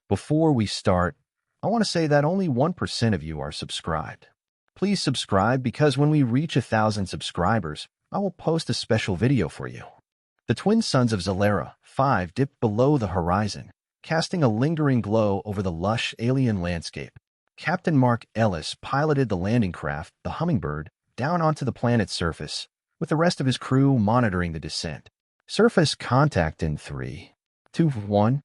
Before we start, I want to say that only 1% of you are subscribed. Please subscribe because when we reach 1,000 subscribers, I will post a special video for you. The twin suns of Zalera 5 dipped below the horizon, casting a lingering glow over the lush alien landscape. Captain Mark Ellis piloted the landing craft, the Hummingbird, down onto the planet's surface, with the rest of his crew monitoring the descent. Surface contact in 3, 2, 1.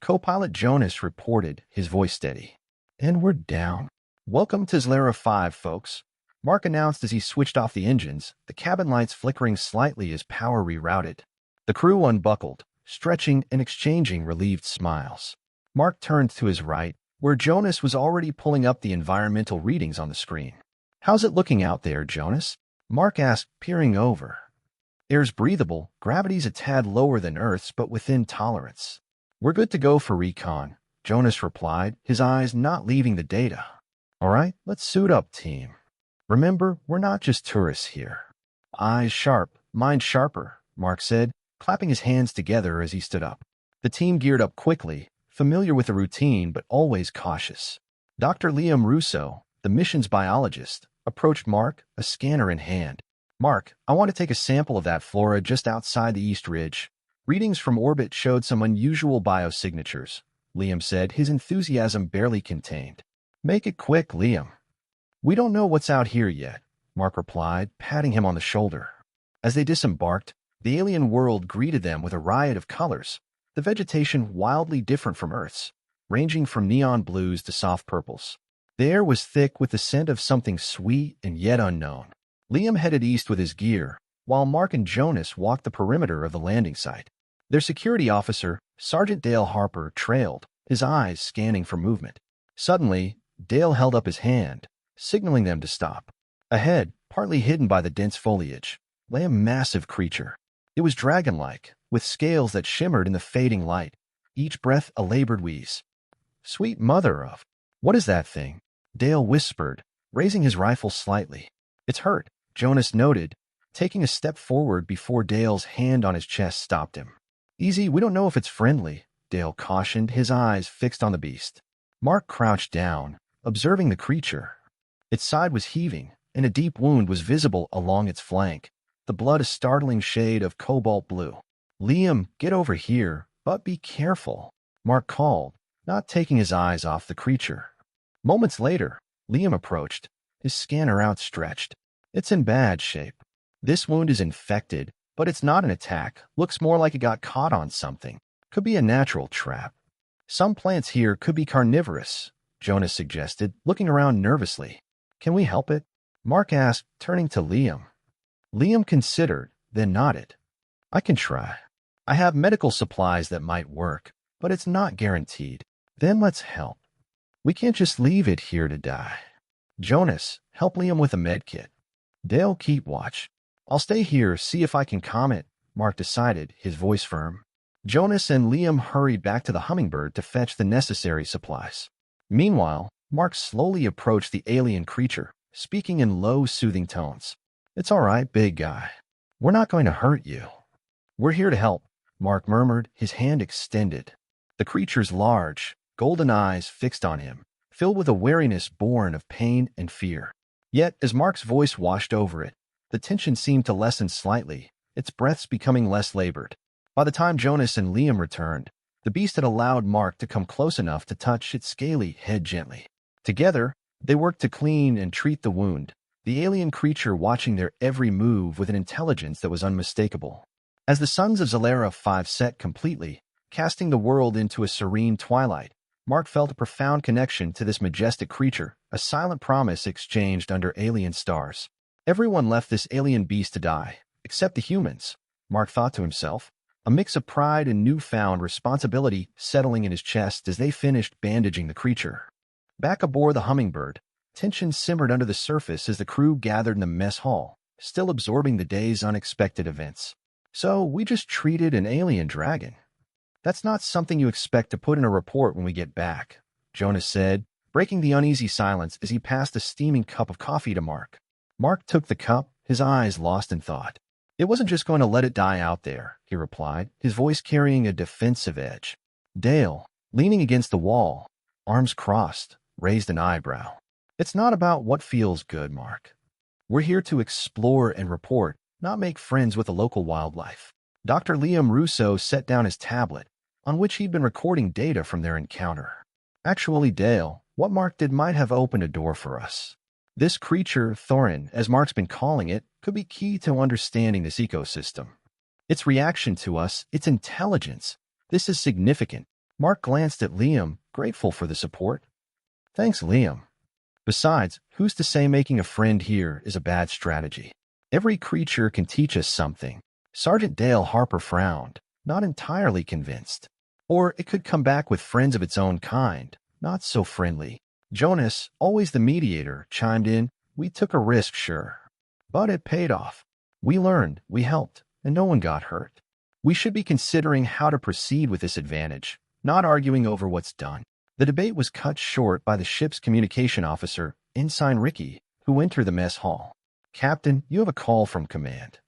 Co-pilot Jonas reported, his voice steady. And we're down. Welcome to Zalera 5, folks. Mark announced as he switched off the engines, the cabin lights flickering slightly as power rerouted. The crew unbuckled, stretching and exchanging relieved smiles. Mark turned to his right, where Jonas was already pulling up the environmental readings on the screen. How's it looking out there, Jonas? Mark asked, peering over. Air's breathable, gravity's a tad lower than Earth's, but within tolerance. We're good to go for recon, Jonas replied, his eyes not leaving the data. All right, let's suit up, team. Remember, we're not just tourists here. Eyes sharp, mind sharper, Mark said, clapping his hands together as he stood up. The team geared up quickly, familiar with the routine but always cautious. Dr. Liam Russo, the mission's biologist, approached Mark, a scanner in hand. Mark, I want to take a sample of that flora just outside the East Ridge. Readings from orbit showed some unusual biosignatures, Liam said, his enthusiasm barely contained. Make it quick, Liam. We don't know what's out here yet, Mark replied, patting him on the shoulder. As they disembarked, the alien world greeted them with a riot of colors, the vegetation wildly different from Earth's, ranging from neon blues to soft purples. The air was thick with the scent of something sweet and yet unknown. Liam headed east with his gear, while Mark and Jonas walked the perimeter of the landing site. Their security officer, Sergeant Dale Harper, trailed, his eyes scanning for movement. Suddenly, Dale held up his hand, signaling them to stop. Ahead, partly hidden by the dense foliage, lay a massive creature. It was dragon-like, with scales that shimmered in the fading light, each breath a labored wheeze. Sweet mother of... What is that thing? Dale whispered, raising his rifle slightly. It's hurt, Jonas noted, taking a step forward before Dale's hand on his chest stopped him. Easy, we don't know if it's friendly, Dale cautioned, his eyes fixed on the beast. Mark crouched down, observing the creature. Its side was heaving, and a deep wound was visible along its flank, the blood a startling shade of cobalt blue. Liam, get over here, but be careful, Mark called, not taking his eyes off the creature. Moments later, Liam approached, his scanner outstretched. It's in bad shape. This wound is infected, but it's not an attack. Looks more like it got caught on something. Could be a natural trap. Some plants here could be carnivorous, Jonas suggested, looking around nervously. Can we help it? Mark asked, turning to Liam. Liam considered, then nodded. I can try. I have medical supplies that might work, but it's not guaranteed. Then let's help. We can't just leave it here to die. Jonas, help Liam with a medkit. Dale, keep watch. I'll stay here, see if I can calm it, Mark decided, his voice firm. Jonas and Liam hurried back to the Hummingbird to fetch the necessary supplies. Meanwhile, Mark slowly approached the alien creature, speaking in low, soothing tones. It's all right, big guy. We're not going to hurt you. We're here to help, Mark murmured, his hand extended. The creature's large, golden eyes fixed on him, filled with a wariness born of pain and fear. Yet, as Mark's voice washed over it, the tension seemed to lessen slightly, its breaths becoming less labored. By the time Jonas and Liam returned, the beast had allowed Mark to come close enough to touch its scaly head gently. Together, they worked to clean and treat the wound, the alien creature watching their every move with an intelligence that was unmistakable. As the suns of Zalera 5 set completely, casting the world into a serene twilight, Mark felt a profound connection to this majestic creature, a silent promise exchanged under alien stars. Everyone left this alien beast to die, except the humans, Mark thought to himself, a mix of pride and newfound responsibility settling in his chest as they finished bandaging the creature. Back aboard the Hummingbird, tension simmered under the surface as the crew gathered in the mess hall, still absorbing the day's unexpected events. So we just treated an alien dragon. That's not something you expect to put in a report when we get back, Jonas said, breaking the uneasy silence as he passed a steaming cup of coffee to Mark. Mark took the cup, his eyes lost in thought. It wasn't just going to let it die out there, he replied, his voice carrying a defensive edge. Dale, leaning against the wall, arms crossed, raised an eyebrow. It's not about what feels good, Mark. We're here to explore and report, not make friends with the local wildlife. Dr. Liam Russo set down his tablet, on which he'd been recording data from their encounter. Actually, Dale, what Mark did might have opened a door for us. This creature, Thorin, as Mark's been calling it, could be key to understanding this ecosystem. Its reaction to us, its intelligence. This is significant. Mark glanced at Liam, grateful for the support. Thanks, Liam. Besides, who's to say making a friend here is a bad strategy? Every creature can teach us something. Sergeant Dale Harper frowned, not entirely convinced. Or it could come back with friends of its own kind, not so friendly. Jonas, always the mediator, chimed in. We took a risk, sure. But it paid off. We learned, we helped, and no one got hurt. We should be considering how to proceed with this advantage, not arguing over what's done. The debate was cut short by the ship's communication officer, Ensign Ricky, who entered the mess hall. Captain, you have a call from command.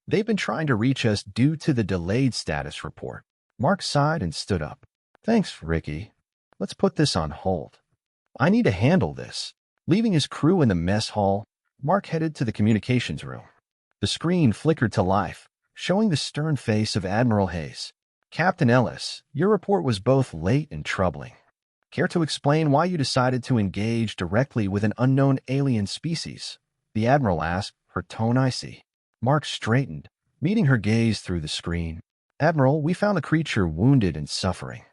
They've been trying to reach us due to the delayed status report. Mark sighed and stood up. Thanks, Ricky. Let's put this on hold. I need to handle this. Leaving his crew in the mess hall, Mark headed to the communications room. The screen flickered to life, showing the stern face of Admiral Hayes. Captain Ellis, your report was both late and troubling. Care to explain why you decided to engage directly with an unknown alien species? The Admiral asked, her tone icy. Mark straightened, meeting her gaze through the screen. Admiral, we found the creature wounded and suffering.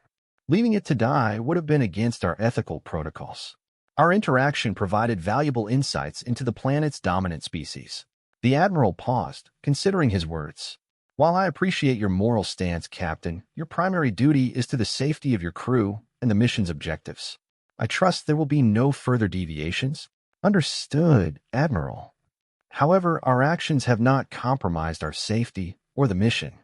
Leaving it to die would have been against our ethical protocols. Our interaction provided valuable insights into the planet's dominant species. The Admiral paused, considering his words. While I appreciate your moral stance, Captain, your primary duty is to the safety of your crew and the mission's objectives. I trust there will be no further deviations. Understood, Admiral. However, our actions have not compromised our safety or the mission.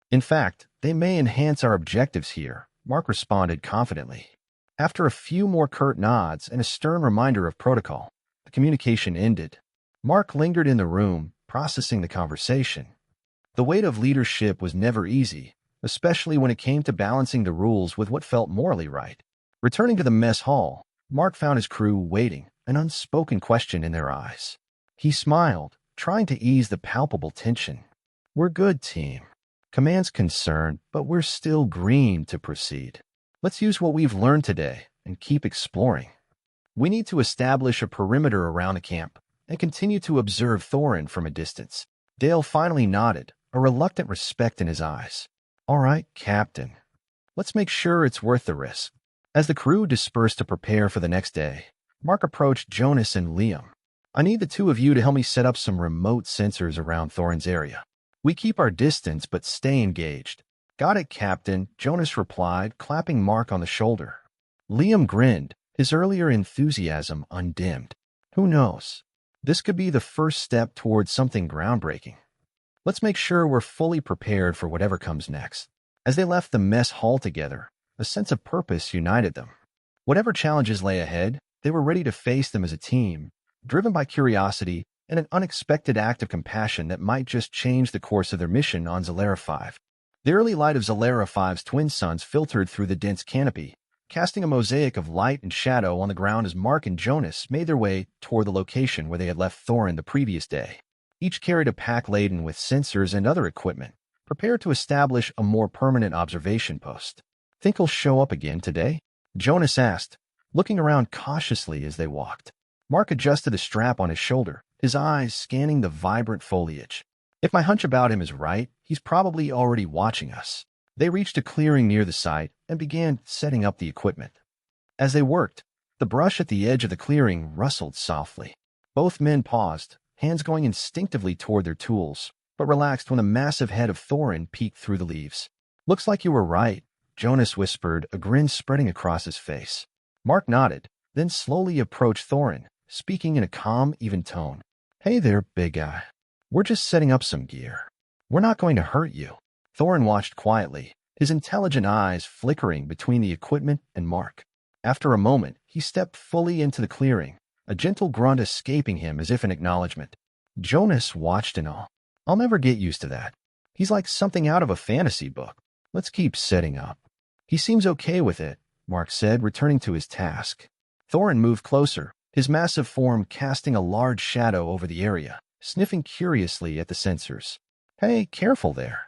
In fact, they may enhance our objectives here, Mark responded confidently. After a few more curt nods and a stern reminder of protocol, the communication ended. Mark lingered in the room, processing the conversation. The weight of leadership was never easy, especially when it came to balancing the rules with what felt morally right. Returning to the mess hall, Mark found his crew waiting, an unspoken question in their eyes. He smiled, trying to ease the palpable tension. We're good, team. Command's concerned, but we're still green to proceed. Let's use what we've learned today and keep exploring. We need to establish a perimeter around the camp and continue to observe Thorin from a distance. Dale finally nodded, a reluctant respect in his eyes. All right, Captain. Let's make sure it's worth the risk. As the crew dispersed to prepare for the next day, Mark approached Jonas and Liam. I need the two of you to help me set up some remote sensors around Thorin's area. We keep our distance but stay engaged. Got it, Captain, Jonas replied, clapping Mark on the shoulder. Liam grinned, his earlier enthusiasm undimmed. Who knows? This could be the first step towards something groundbreaking. Let's make sure we're fully prepared for whatever comes next. As they left the mess hall together, a sense of purpose united them. Whatever challenges lay ahead, they were ready to face them as a team, driven by curiosity and an unexpected act of compassion that might just change the course of their mission on Zalera 5. The early light of Zalera 5's twin suns filtered through the dense canopy, casting a mosaic of light and shadow on the ground as Mark and Jonas made their way toward the location where they had left Thorin the previous day. Each carried a pack laden with sensors and other equipment, prepared to establish a more permanent observation post. Think he'll show up again today? Jonas asked, looking around cautiously as they walked. Mark adjusted a strap on his shoulder, his eyes scanning the vibrant foliage. If my hunch about him is right, he's probably already watching us. They reached a clearing near the site and began setting up the equipment. As they worked, the brush at the edge of the clearing rustled softly. Both men paused, hands going instinctively toward their tools, but relaxed when the massive head of Thorin peeked through the leaves. Looks like you were right, Jonas whispered, a grin spreading across his face. Mark nodded, then slowly approached Thorin, speaking in a calm, even tone. Hey there, big guy. We're just setting up some gear. We're not going to hurt you. Thorin watched quietly, his intelligent eyes flickering between the equipment and Mark. After a moment, he stepped fully into the clearing, a gentle grunt escaping him as if in acknowledgement. Jonas watched in awe. I'll never get used to that. He's like something out of a fantasy book. Let's keep setting up. He seems okay with it, Mark said, returning to his task. Thorin moved closer, his massive form casting a large shadow over the area, sniffing curiously at the sensors. Hey, careful there.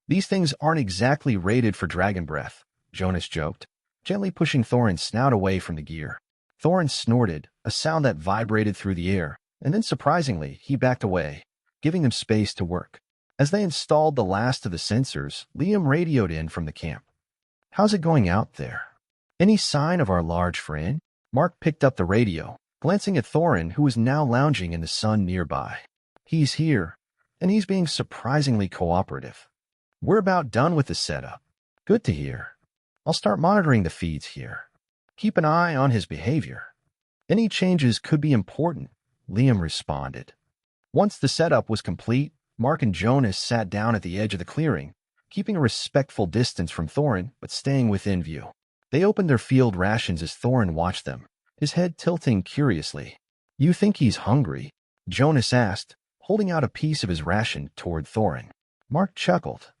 These things aren't exactly rated for dragon breath, Jonas joked, gently pushing Thorin's snout away from the gear. Thorin snorted, a sound that vibrated through the air, and then surprisingly, he backed away, giving them space to work. As they installed the last of the sensors, Liam radioed in from the camp. How's it going out there? Any sign of our large friend? Mark picked up the radio, glancing at Thorin, who was now lounging in the sun nearby. He's here, and he's being surprisingly cooperative. We're about done with the setup. Good to hear. I'll start monitoring the feeds here. Keep an eye on his behavior. Any changes could be important, Liam responded. Once the setup was complete, Mark and Jonas sat down at the edge of the clearing, keeping a respectful distance from Thorin but staying within view. They opened their field rations as Thorin watched them, his head tilting curiously. You think he's hungry? Jonas asked, holding out a piece of his ration toward Thorin. Mark chuckled.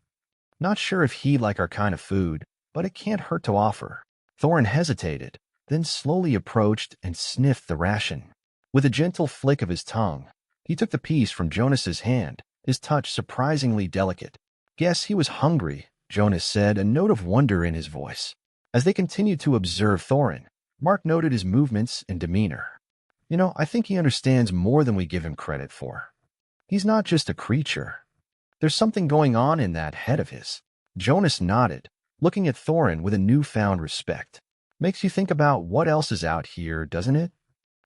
Not sure if he'd like our kind of food, but it can't hurt to offer. Thorin hesitated, then slowly approached and sniffed the ration. With a gentle flick of his tongue, he took the piece from Jonas's hand, his touch surprisingly delicate. Guess he was hungry, Jonas said, a note of wonder in his voice. As they continued to observe Thorin, Mark noted his movements and demeanor. I think he understands more than we give him credit for. He's not just a creature. There's something going on in that head of his. Jonas nodded, looking at Thorin with a newfound respect. Makes you think about what else is out here, doesn't it?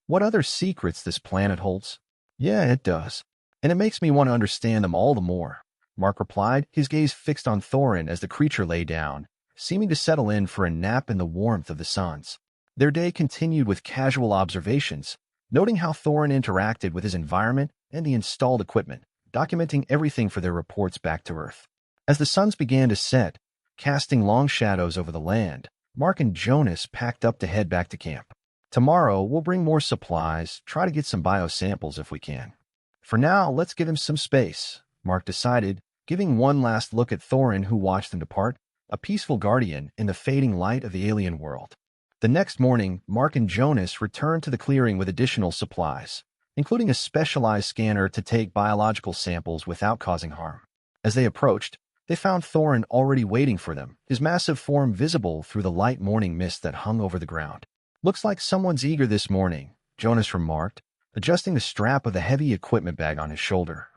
What other secrets this planet holds? Yeah, it does. And it makes me want to understand them all the more, Mark replied, his gaze fixed on Thorin as the creature lay down, seeming to settle in for a nap in the warmth of the suns. Their day continued with casual observations, noting how Thorin interacted with his environment and the installed equipment, documenting everything for their reports back to Earth. As the suns began to set, casting long shadows over the land, Mark and Jonas packed up to head back to camp. Tomorrow, we'll bring more supplies, try to get some biosamples if we can. For now, let's give him some space, Mark decided, giving one last look at Thorin, who watched them depart, a peaceful guardian in the fading light of the alien world. The next morning, Mark and Jonas returned to the clearing with additional supplies, including a specialized scanner to take biological samples without causing harm. As they approached, they found Thorin already waiting for them, his massive form visible through the light morning mist that hung over the ground. Looks like someone's eager this morning, Jonas remarked, adjusting the strap of the heavy equipment bag on his shoulder.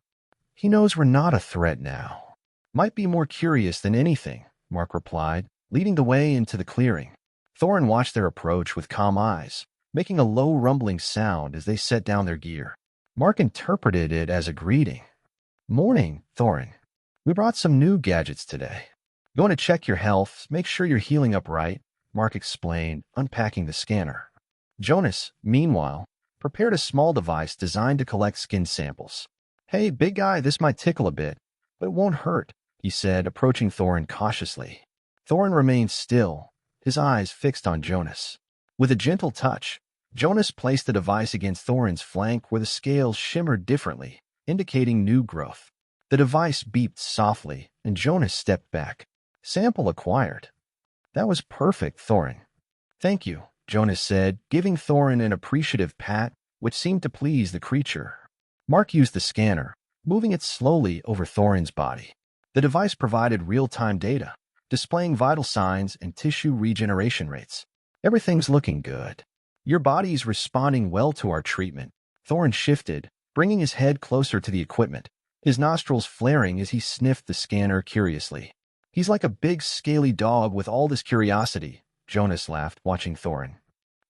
He knows we're not a threat now. Might be more curious than anything, Mark replied, leading the way into the clearing. Thorin watched their approach with calm eyes, making a low rumbling sound as they set down their gear. Mark interpreted it as a greeting. Morning, Thorin. We brought some new gadgets today. You want to check your health, make sure you're healing up right, Mark explained, unpacking the scanner. Jonas, meanwhile, prepared a small device designed to collect skin samples. Hey, big guy, this might tickle a bit, but it won't hurt, he said, approaching Thorin cautiously. Thorin remained still, his eyes fixed on Jonas. With a gentle touch, Jonas placed the device against Thorin's flank where the scales shimmered differently, indicating new growth. The device beeped softly, and Jonas stepped back. Sample acquired. That was perfect, Thorin. Thank you, Jonas said, giving Thorin an appreciative pat, which seemed to please the creature. Mark used the scanner, moving it slowly over Thorin's body. The device provided real-time data, displaying vital signs and tissue regeneration rates. Everything's looking good. Your body's responding well to our treatment. Thorin shifted, bringing his head closer to the equipment, his nostrils flaring as he sniffed the scanner curiously. He's like a big, scaly dog with all this curiosity, Jonas laughed, watching Thorin.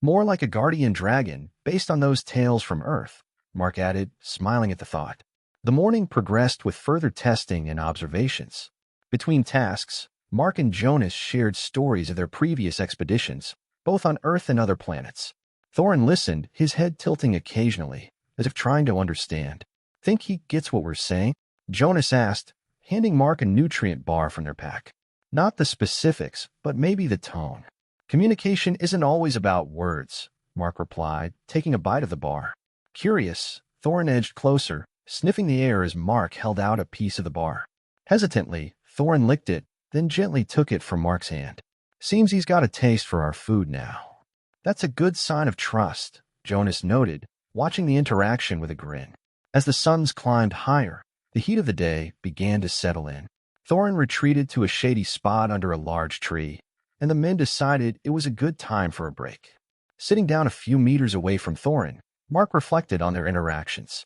More like a guardian dragon, based on those tales from Earth, Mark added, smiling at the thought. The morning progressed with further testing and observations. Between tasks, Mark and Jonas shared stories of their previous expeditions, both on Earth and other planets. Thorin listened, his head tilting occasionally, as if trying to understand. Think he gets what we're saying? Jonas asked, handing Mark a nutrient bar from their pack. Not the specifics, but maybe the tone. Communication isn't always about words, Mark replied, taking a bite of the bar. Curious, Thorin edged closer, sniffing the air as Mark held out a piece of the bar. Hesitantly, Thorin licked it, then gently took it from Mark's hand. Seems he's got a taste for our food now. That's a good sign of trust, Jonas noted, watching the interaction with a grin. As the suns climbed higher, the heat of the day began to settle in. Thorin retreated to a shady spot under a large tree, and the men decided it was a good time for a break. Sitting down a few meters away from Thorin, Mark reflected on their interactions.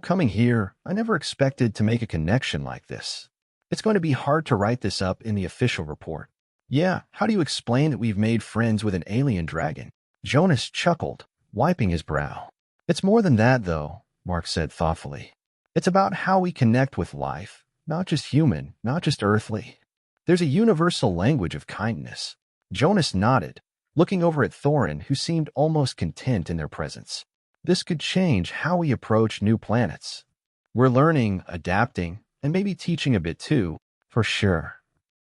Coming here, I never expected to make a connection like this. It's going to be hard to write this up in the official report. Yeah, how do you explain that we've made friends with an alien dragon? Jonas chuckled, wiping his brow. It's more than that, though, Mark said thoughtfully. It's about how we connect with life, not just human, not just earthly. There's a universal language of kindness. Jonas nodded, looking over at Thorin, who seemed almost content in their presence. This could change how we approach new planets. We're learning, adapting, and maybe teaching a bit too, for sure.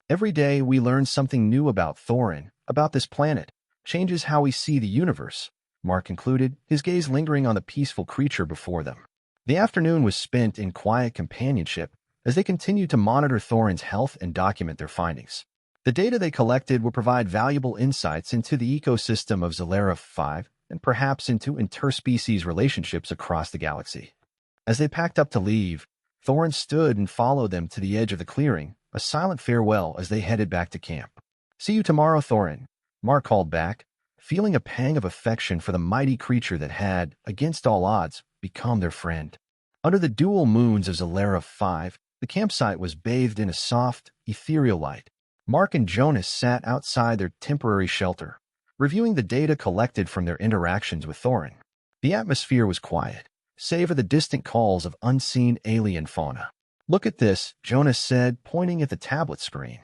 Every day we learn something new about Thorin, about this planet, changes how we see the universe, Mark concluded, his gaze lingering on the peaceful creature before them. The afternoon was spent in quiet companionship as they continued to monitor Thorin's health and document their findings. The data they collected would provide valuable insights into the ecosystem of HFY and perhaps into interspecies relationships across the galaxy. As they packed up to leave, Thorin stood and followed them to the edge of the clearing, a silent farewell as they headed back to camp. See you tomorrow, Thorin, Mark called back, feeling a pang of affection for the mighty creature that had, against all odds, become their friend. Under the dual moons of HFY, the campsite was bathed in a soft, ethereal light. Mark and Jonas sat outside their temporary shelter, reviewing the data collected from their interactions with Thorin. The atmosphere was quiet, save for the distant calls of unseen alien fauna. Look at this, Jonas said, pointing at the tablet screen.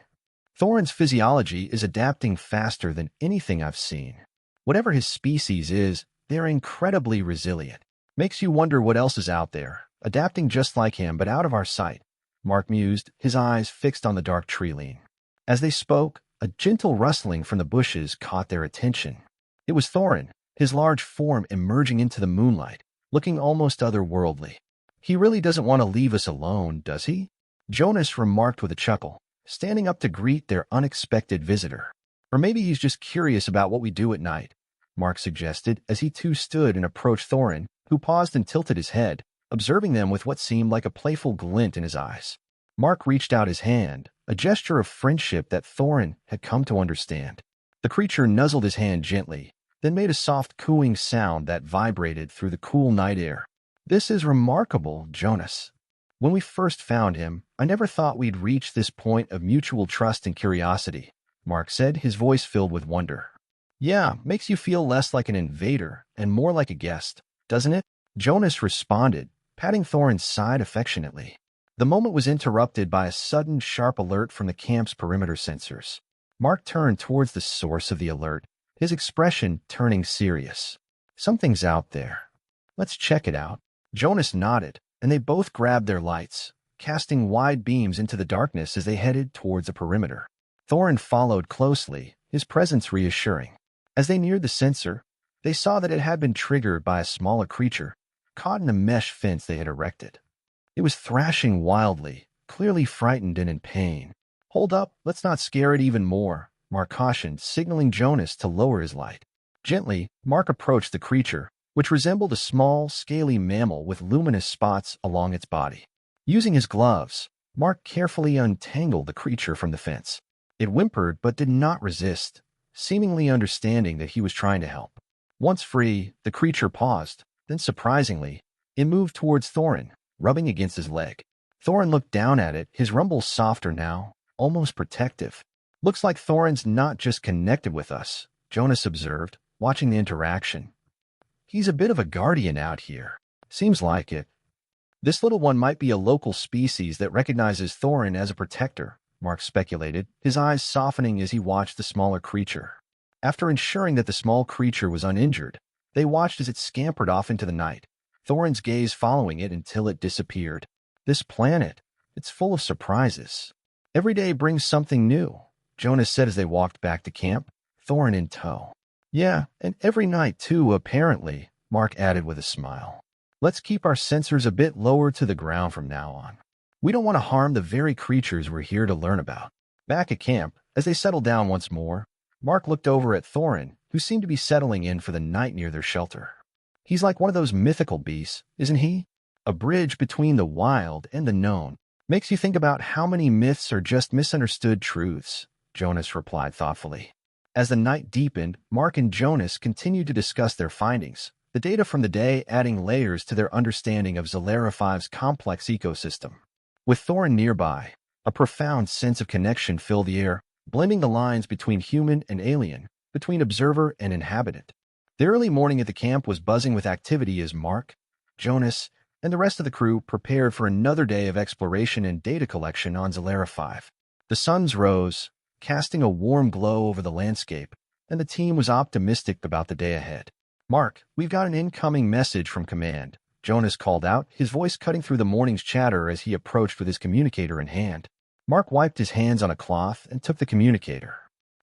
Thorin's physiology is adapting faster than anything I've seen. Whatever his species is, they're incredibly resilient. Makes you wonder what else is out there, adapting just like him but out of our sight, Mark mused, his eyes fixed on the dark tree line. As they spoke, a gentle rustling from the bushes caught their attention. It was Thorin, his large form emerging into the moonlight, looking almost otherworldly. He really doesn't want to leave us alone, does he? Jonas remarked with a chuckle, standing up to greet their unexpected visitor. Or maybe he's just curious about what we do at night, Mark suggested as he too stood and approached Thorin, who paused and tilted his head, observing them with what seemed like a playful glint in his eyes. Mark reached out his hand, a gesture of friendship that Thorin had come to understand. The creature nuzzled his hand gently, then made a soft cooing sound that vibrated through the cool night air. This is remarkable, Jonas. When we first found him, I never thought we'd reach this point of mutual trust and curiosity, Mark said, his voice filled with wonder. Yeah, makes you feel less like an invader and more like a guest, doesn't it? Jonas responded, patting Thorin's side affectionately. The moment was interrupted by a sudden sharp alert from the camp's perimeter sensors. Mark turned towards the source of the alert, his expression turning serious. Something's out there. Let's check it out. Jonas nodded, and they both grabbed their lights, casting wide beams into the darkness as they headed towards the perimeter. Thorin followed closely, his presence reassuring. As they neared the sensor, they saw that it had been triggered by a smaller creature, caught in a mesh fence they had erected. It was thrashing wildly, clearly frightened and in pain. Hold up, let's not scare it even more, Mark cautioned, signaling Jonas to lower his light. Gently, Mark approached the creature, which resembled a small, scaly mammal with luminous spots along its body. Using his gloves, Mark carefully untangled the creature from the fence. It whimpered but did not resist, seemingly understanding that he was trying to help. Once free, the creature paused, then surprisingly, it moved towards Thorin, rubbing against his leg. Thorin looked down at it, his rumble softer now, almost protective. Looks like Thorin's not just connected with us, Jonas observed, watching the interaction. He's a bit of a guardian out here. Seems like it. This little one might be a local species that recognizes Thorin as a protector, Mark speculated, his eyes softening as he watched the smaller creature. After ensuring that the small creature was uninjured, they watched as it scampered off into the night, Thorin's gaze following it until it disappeared. This planet, it's full of surprises. Every day brings something new, Jonas said as they walked back to camp, Thorin in tow. Yeah, and every night too, apparently, Mark added with a smile. Let's keep our sensors a bit lower to the ground from now on. We don't want to harm the very creatures we're here to learn about. Back at camp, as they settled down once more, Mark looked over at Thorin, who seemed to be settling in for the night near their shelter. He's like one of those mythical beasts, isn't he? A bridge between the wild and the known. Makes you think about how many myths are just misunderstood truths, Jonas replied thoughtfully. As the night deepened, Mark and Jonas continued to discuss their findings, the data from the day adding layers to their understanding of Zalera 5's complex ecosystem. With Thorin nearby, a profound sense of connection filled the air, blending the lines between human and alien, between observer and inhabitant. The early morning at the camp was buzzing with activity as Mark, Jonas, and the rest of the crew prepared for another day of exploration and data collection on Zalera 5. The suns rose, casting a warm glow over the landscape, and the team was optimistic about the day ahead. "Mark, we've got an incoming message from Command," Jonas called out, his voice cutting through the morning's chatter as he approached with his communicator in hand. Mark wiped his hands on a cloth and took the communicator.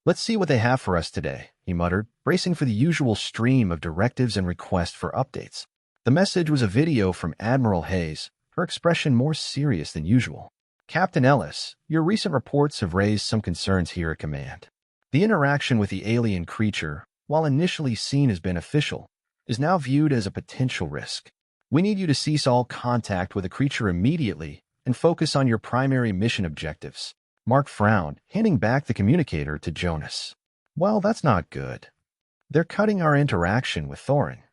"Let's see what they have for us today," he muttered, bracing for the usual stream of directives and requests for updates. The message was a video from Admiral Hayes, her expression more serious than usual. "Captain Ellis, your recent reports have raised some concerns here at Command. The interaction with the alien creature, while initially seen as beneficial, is now viewed as a potential risk. We need you to cease all contact with the creature immediately and focus on your primary mission objectives." Mark frowned, handing back the communicator to Jonas. "Well, that's not good. They're cutting our interaction with Thorin,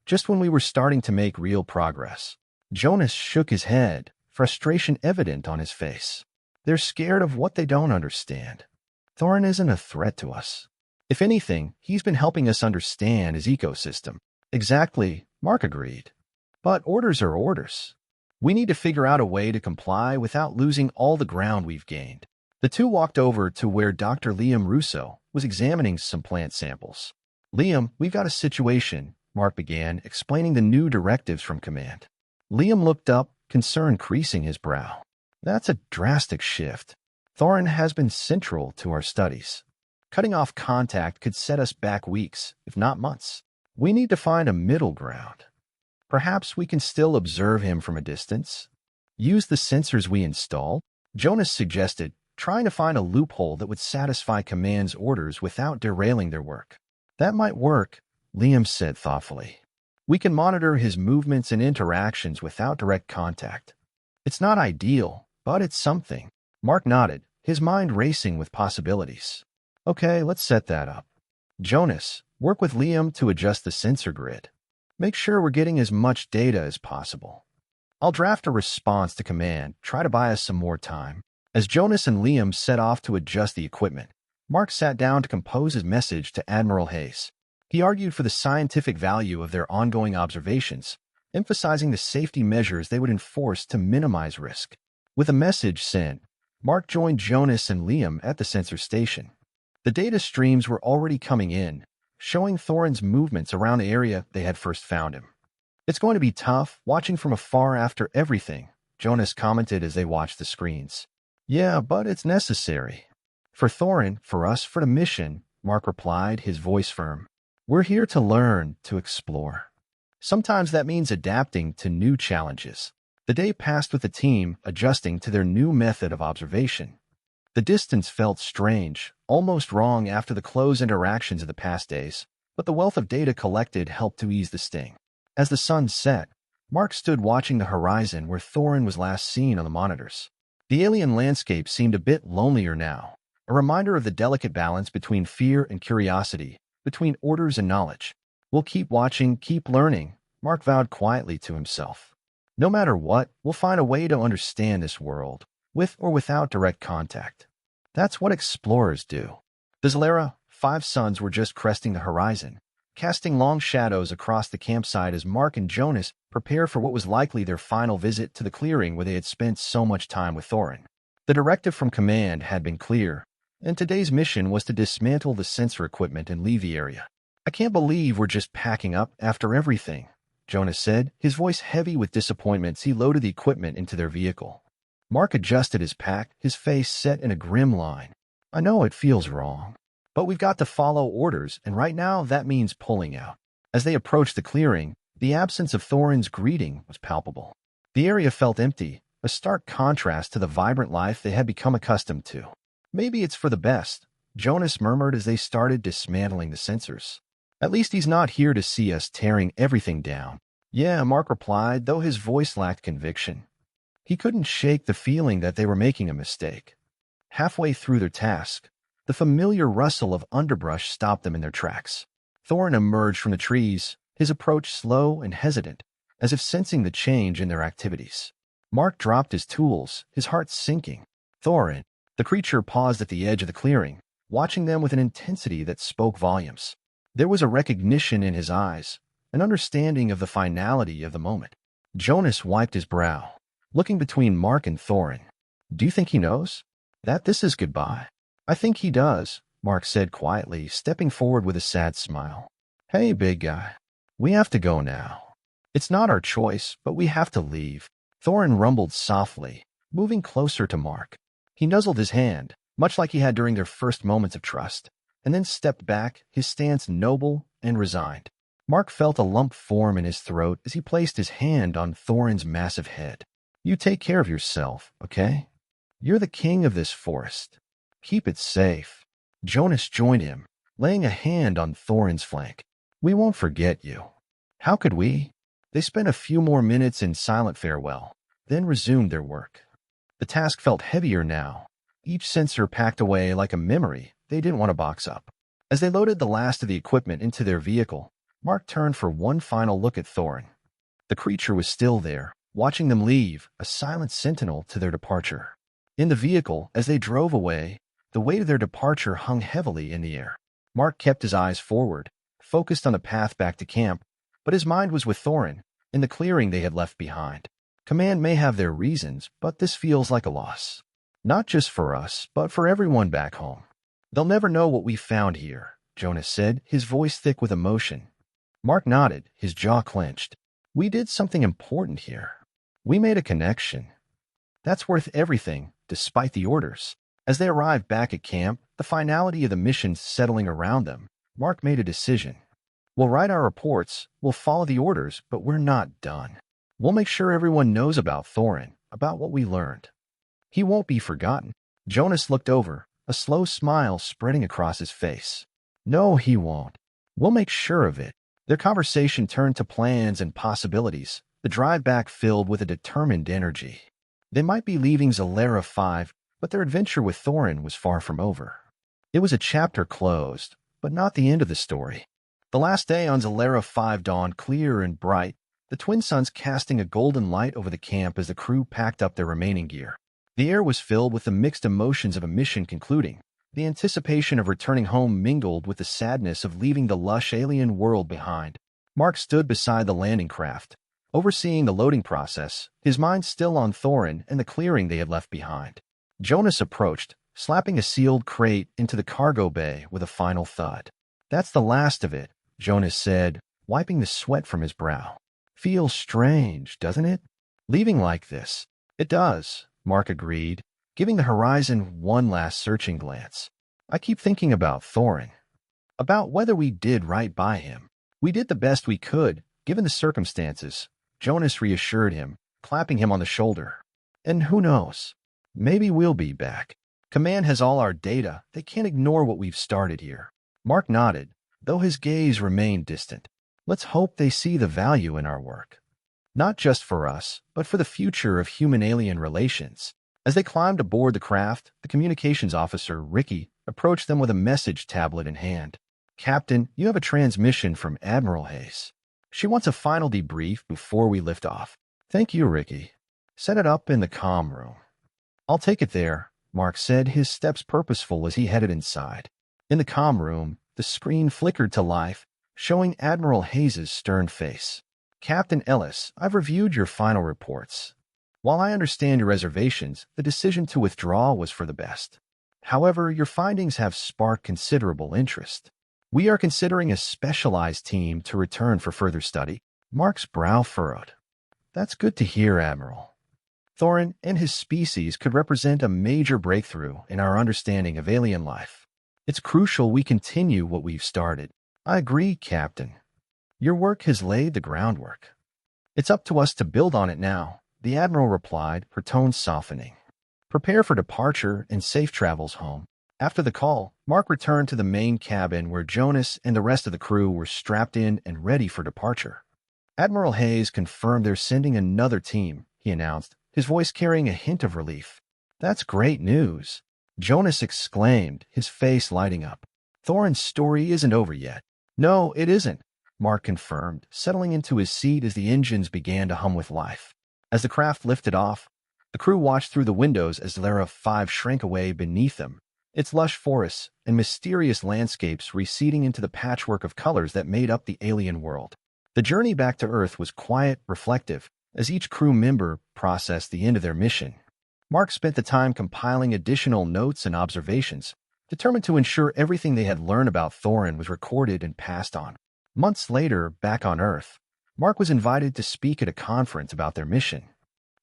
just when we were starting to make real progress." Jonas shook his head, frustration evident on his face. "They're scared of what they don't understand. Thorin isn't a threat to us. If anything, he's been helping us understand his ecosystem." "Exactly," Mark agreed. "But orders are orders. We need to figure out a way to comply without losing all the ground we've gained." The two walked over to where Dr. Liam Russo was examining some plant samples. "Liam, we've got a situation," Mark began, explaining the new directives from Command. Liam looked up, concern creasing his brow. "That's a drastic shift. Thorin has been central to our studies. Cutting off contact could set us back weeks, if not months. We need to find a middle ground. Perhaps we can still observe him from a distance. Use the sensors we installed," Jonas suggested, trying to find a loophole that would satisfy Command's orders without derailing their work. "That might work," Liam said thoughtfully. "We can monitor his movements and interactions without direct contact. It's not ideal, but it's something." Mark nodded, his mind racing with possibilities. "Okay, let's set that up. Jonas, work with Liam to adjust the sensor grid. Make sure we're getting as much data as possible. I'll draft a response to Command, try to buy us some more time." As Jonas and Liam set off to adjust the equipment, Mark sat down to compose his message to Admiral Hayes. He argued for the scientific value of their ongoing observations, emphasizing the safety measures they would enforce to minimize risk. With a message sent, Mark joined Jonas and Liam at the sensor station. The data streams were already coming in, showing Thorin's movements around the area they had first found him. "It's going to be tough, watching from afar after everything," Jonas commented as they watched the screens. "Yeah, but it's necessary. For Thorin, for us, for the mission," Mark replied, his voice firm. "We're here to learn, to explore. Sometimes that means adapting to new challenges." The day passed with the team adjusting to their new method of observation. The distance felt strange, almost wrong after the close interactions of the past days, but the wealth of data collected helped to ease the sting. As the sun set, Mark stood watching the horizon where Thorin was last seen on the monitors. The alien landscape seemed a bit lonelier now, a reminder of the delicate balance between fear and curiosity, between orders and knowledge. "We'll keep watching, keep learning," Mark vowed quietly to himself. "No matter what, we'll find a way to understand this world, with or without direct contact. That's what explorers do." The Zalera 5 suns were just cresting the horizon, casting long shadows across the campsite as Mark and Jonas prepared for what was likely their final visit to the clearing where they had spent so much time with Thorin. The directive from Command had been clear, and today's mission was to dismantle the sensor equipment and leave the area. "I can't believe we're just packing up after everything," Jonas said, his voice heavy with disappointment as he loaded the equipment into their vehicle. Mark adjusted his pack, his face set in a grim line. "I know it feels wrong, but we've got to follow orders, and right now that means pulling out." As they approached the clearing, the absence of Thorin's greeting was palpable. The area felt empty, a stark contrast to the vibrant life they had become accustomed to. Maybe it's for the best, Jonas murmured as they started dismantling the sensors. At least he's not here to see us tearing everything down. Yeah, Mark replied, though his voice lacked conviction. He couldn't shake the feeling that they were making a mistake. Halfway through their task, the familiar rustle of underbrush stopped them in their tracks. Thorin emerged from the trees, his approach slow and hesitant, as if sensing the change in their activities. Mark dropped his tools, his heart sinking. Thorin, the creature paused at the edge of the clearing, watching them with an intensity that spoke volumes. There was a recognition in his eyes, an understanding of the finality of the moment. Jonas wiped his brow, looking between Mark and Thorin. Do you think he knows that this is goodbye? I think he does, Mark said quietly, stepping forward with a sad smile. Hey, big guy. We have to go now. It's not our choice, but we have to leave. Thorin rumbled softly, moving closer to Mark. He nuzzled his hand, much like he had during their first moments of trust, and then stepped back, his stance noble and resigned. Mark felt a lump form in his throat as he placed his hand on Thorin's massive head. You take care of yourself, okay? You're the king of this forest. Keep it safe. Jonas joined him, laying a hand on Thorin's flank. We won't forget you. How could we? They spent a few more minutes in silent farewell, then resumed their work. The task felt heavier now, each sensor packed away like a memory they didn't want to box up. As they loaded the last of the equipment into their vehicle, Mark turned for one final look at Thorin. The creature was still there, watching them leave, a silent sentinel to their departure. In the vehicle, as they drove away, the weight of their departure hung heavily in the air. Mark kept his eyes forward, focused on the path back to camp, but his mind was with Thorin, in the clearing they had left behind. Command may have their reasons, but this feels like a loss. Not just for us, but for everyone back home. They'll never know what we found here, Jonas said, his voice thick with emotion. Mark nodded, his jaw clenched. We did something important here. We made a connection. That's worth everything, despite the orders. As they arrived back at camp, the finality of the mission settling around them, Mark made a decision. We'll write our reports, we'll follow the orders, but we're not done. We'll make sure everyone knows about Thorin, about what we learned. He won't be forgotten. Jonas looked over, a slow smile spreading across his face. No, he won't. We'll make sure of it. Their conversation turned to plans and possibilities, the drive back filled with a determined energy. They might be leaving Zalera 5, but their adventure with Thorin was far from over. It was a chapter closed, but not the end of the story. The last day on Zalera 5 dawned clear and bright, the twin suns casting a golden light over the camp as the crew packed up their remaining gear. The air was filled with the mixed emotions of a mission concluding. The anticipation of returning home mingled with the sadness of leaving the lush alien world behind. Mark stood beside the landing craft, overseeing the loading process, his mind still on Thorin and the clearing they had left behind. Jonas approached, slapping a sealed crate into the cargo bay with a final thud. That's the last of it, Jonas said, wiping the sweat from his brow. Feels strange, doesn't it? Leaving like this. It does, Mark agreed, giving the horizon one last searching glance. I keep thinking about Thorin. About whether we did right by him. We did the best we could, given the circumstances, Jonas reassured him, clapping him on the shoulder. And who knows? Maybe we'll be back. Command has all our data. They can't ignore what we've started here. Mark nodded, though his gaze remained distant. Let's hope they see the value in our work. Not just for us, but for the future of human-alien relations. As they climbed aboard the craft, the communications officer, Ricky, approached them with a message tablet in hand. Captain, you have a transmission from Admiral Hayes. She wants a final debrief before we lift off. Thank you, Ricky. Set it up in the comm room. I'll take it there, Mark said, his steps purposeful as he headed inside. In the comm room, the screen flickered to life, showing Admiral Hayes' stern face. Captain Ellis, I've reviewed your final reports. While I understand your reservations, the decision to withdraw was for the best. However, your findings have sparked considerable interest. We are considering a specialized team to return for further study. Mark's brow furrowed. That's good to hear, Admiral. Thorin and his species could represent a major breakthrough in our understanding of alien life. It's crucial we continue what we've started. I agree, Captain. Your work has laid the groundwork. It's up to us to build on it now, the Admiral replied, her tone softening. Prepare for departure and safe travels home. After the call, Mark returned to the main cabin where Jonas and the rest of the crew were strapped in and ready for departure. Admiral Hayes confirmed they're sending another team, he announced, his voice carrying a hint of relief. That's great news, Jonas exclaimed, his face lighting up. Thorin's story isn't over yet. No, it isn't, Mark confirmed, settling into his seat as the engines began to hum with life. As the craft lifted off, the crew watched through the windows as Lara 5 shrank away beneath them, its lush forests and mysterious landscapes receding into the patchwork of colors that made up the alien world. The journey back to Earth was quiet, reflective, as each crew member processed the end of their mission. Mark spent the time compiling additional notes and observations, determined to ensure everything they had learned about Thorin was recorded and passed on. Months later, back on Earth, Mark was invited to speak at a conference about their mission.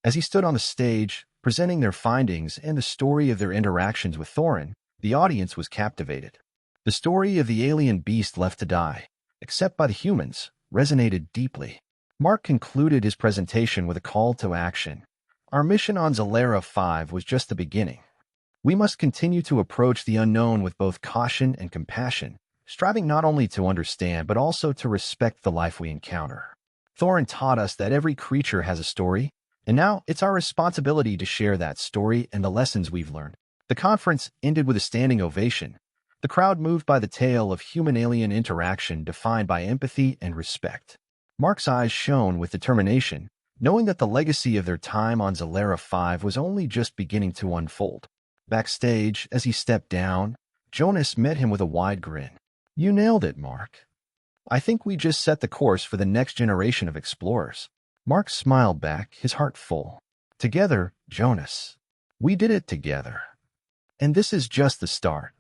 As he stood on the stage, presenting their findings and the story of their interactions with Thorin, the audience was captivated. The story of the alien beast left to die, except by the humans, resonated deeply. Mark concluded his presentation with a call to action. Our mission on Zalera 5 was just the beginning. We must continue to approach the unknown with both caution and compassion, striving not only to understand but also to respect the life we encounter. Thorin taught us that every creature has a story, and now it's our responsibility to share that story and the lessons we've learned. The conference ended with a standing ovation, the crowd moved by the tale of human-alien interaction defined by empathy and respect. Mark's eyes shone with determination, knowing that the legacy of their time on Zalera 5 was only just beginning to unfold. Backstage, as he stepped down, Jonas met him with a wide grin. You nailed it, Mark. I think we just set the course for the next generation of explorers. Mark smiled back, his heart full. Together, Jonas. We did it together. And this is just the start.